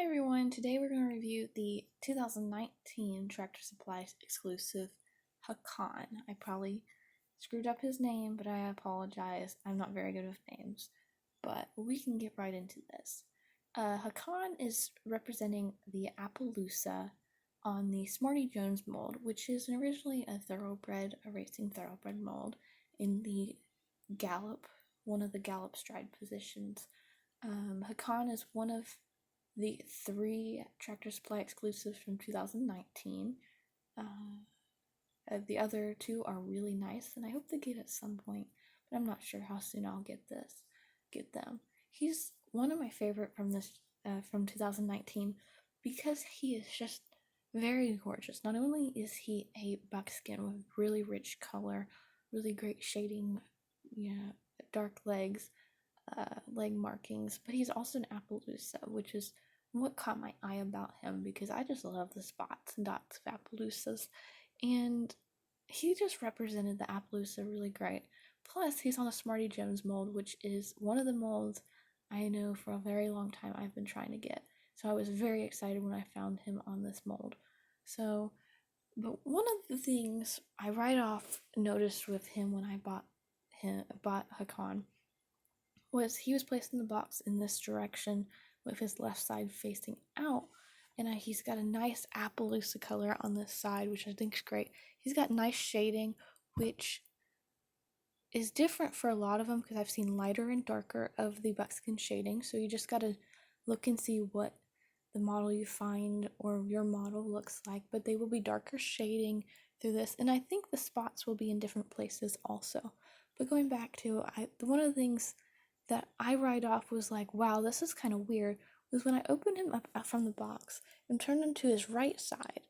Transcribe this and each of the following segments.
Hi everyone, today we're going to review the 2019 Tractor Supply exclusive Hakan. I probably screwed up his name, but I apologize. I'm not very good with names, but we can get right into this. Hakan is representing the Appaloosa on the Smarty Jones mold, which is originally a racing thoroughbred mold in the gallop, one of the gallop stride positions. Hakan is one of the 3 Tractor Supply exclusives from 2019. The other 2 are really nice, and I hope they get at some point, but I'm not sure how soon I'll get them. He's one of my favorite from 2019 because he is just very gorgeous. Not only is he a buckskin with really rich color, really great shading, dark legs, leg markings, but he's also an Appaloosa, which is what caught my eye about him because I just love the spots and dots of Appaloosas, and he just represented the Appaloosa really great. Plus, he's on the Smarty Jones mold, which is one of the molds I know for a very long time I've been trying to get. So I was very excited when I found him on this mold. But one of the things I right off noticed with him when I bought Hakan was he was placed in the box in this direction with his left side facing out, and he's got a nice Appaloosa color on this side, which I think is great. He's got nice shading, which is different for a lot of them because I've seen lighter and darker of the buckskin shading, so you just gotta look and see what the model you find or your model looks like, but they will be darker shading through this, and I think the spots will be in different places also. But going back to one of the things that I write off was like, wow, this is kind of weird, was when I opened him up from the box and turned him to his right side.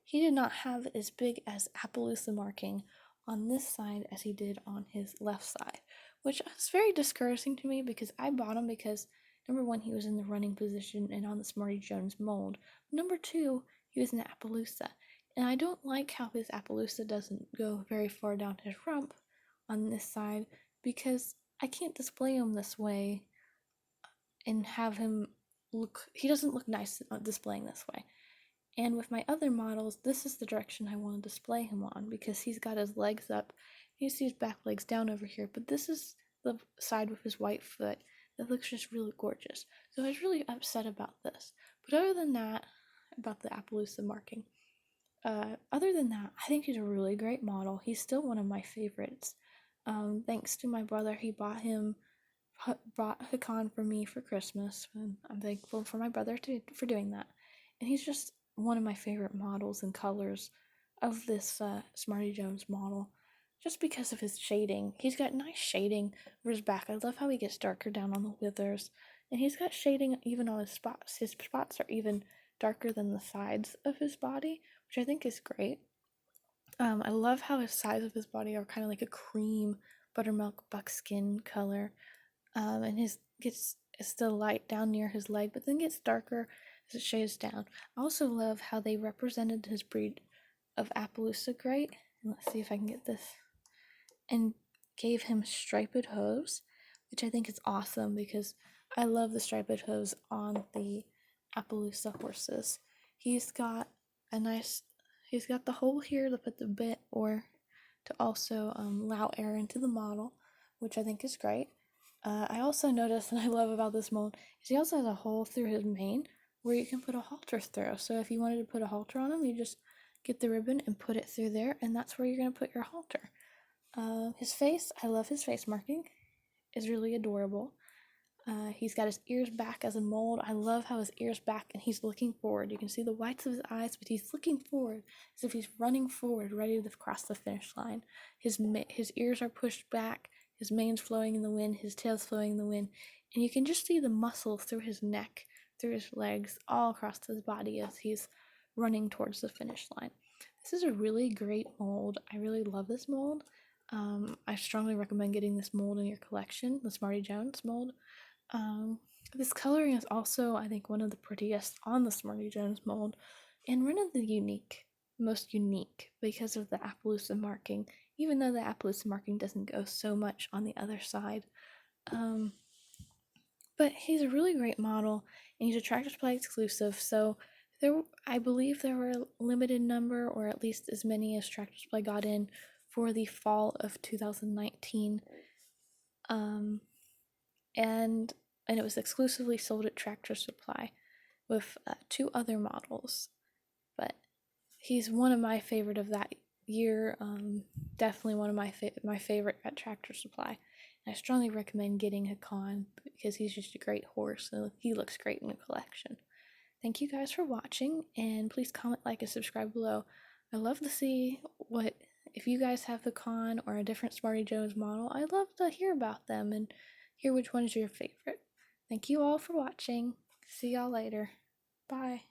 He did not have as big as Appaloosa marking on this side as he did on his left side, which is very discouraging to me because I bought him because number 1, he was in the running position and on the Smarty Jones mold. Number 2, he was in the Appaloosa, and I don't like how his Appaloosa doesn't go very far down his rump on this side because I can't display him this way and have him he doesn't look nice displaying this way. And with my other models, this is the direction I want to display him on because he's got his legs up. You see his back legs down over here, but this is the side with his white foot that looks just really gorgeous. So I was really upset about this. But other than that, about the Appaloosa marking, other than that, I think he's a really great model. He's still one of my favorites. Thanks to my brother, he bought Hakan for me for Christmas, and I'm thankful for my brother for doing that. And he's just one of my favorite models and colors of this Smarty Jones model, just because of his shading. He's got nice shading over his back. I love how he gets darker down on the withers, and he's got shading even on his spots. His spots are even darker than the sides of his body, which I think is great. I love how his sides of his body are kind of like a cream buttermilk buckskin color, and his gets still light down near his leg, but then gets darker as it shades down. I also love how they represented his breed of Appaloosa great. And let's see if I can get this. And gave him striped hooves, which I think is awesome because I love the striped hooves on the Appaloosa horses. He's got the hole here to put the bit or to also allow air into the model, which I think is great. I also noticed, and I love about this mold, is he also has a hole through his mane where you can put a halter through. So if you wanted to put a halter on him, you just get the ribbon and put it through there, and that's where you're going to put your halter. His face, I love his face marking. It's really adorable. He's got his ears back as a mold. I love how his ears back and he's looking forward. You can see the whites of his eyes, but he's looking forward as if he's running forward, ready to cross the finish line. His ears are pushed back, his mane's flowing in the wind, his tail's flowing in the wind, and you can just see the muscles through his neck, through his legs, all across his body as he's running towards the finish line. This is a really great mold. I really love this mold. I strongly recommend getting this mold in your collection, the Smarty Jones mold. This coloring is also, I think, one of the prettiest on the Smarty Jones mold, and one of the most unique because of the Appaloosa marking, even though the Appaloosa marking doesn't go so much on the other side. But he's a really great model, and he's a Tractor Supply exclusive. So I believe there were a limited number, or at least as many as Tractor Supply got in for the fall of 2019. Um, and it was exclusively sold at Tractor Supply with two other models. But he's one of my favorite of that year. Definitely one of my favorite at Tractor Supply. And I strongly recommend getting Hakan because he's just a great horse and he looks great in the collection. Thank you guys for watching, and please comment, like, and subscribe below. I love to see what if you guys have the con or a different Smarty Jones model. I'd love to hear about them and hear which one is your favorite. Thank you all for watching. See y'all later. Bye.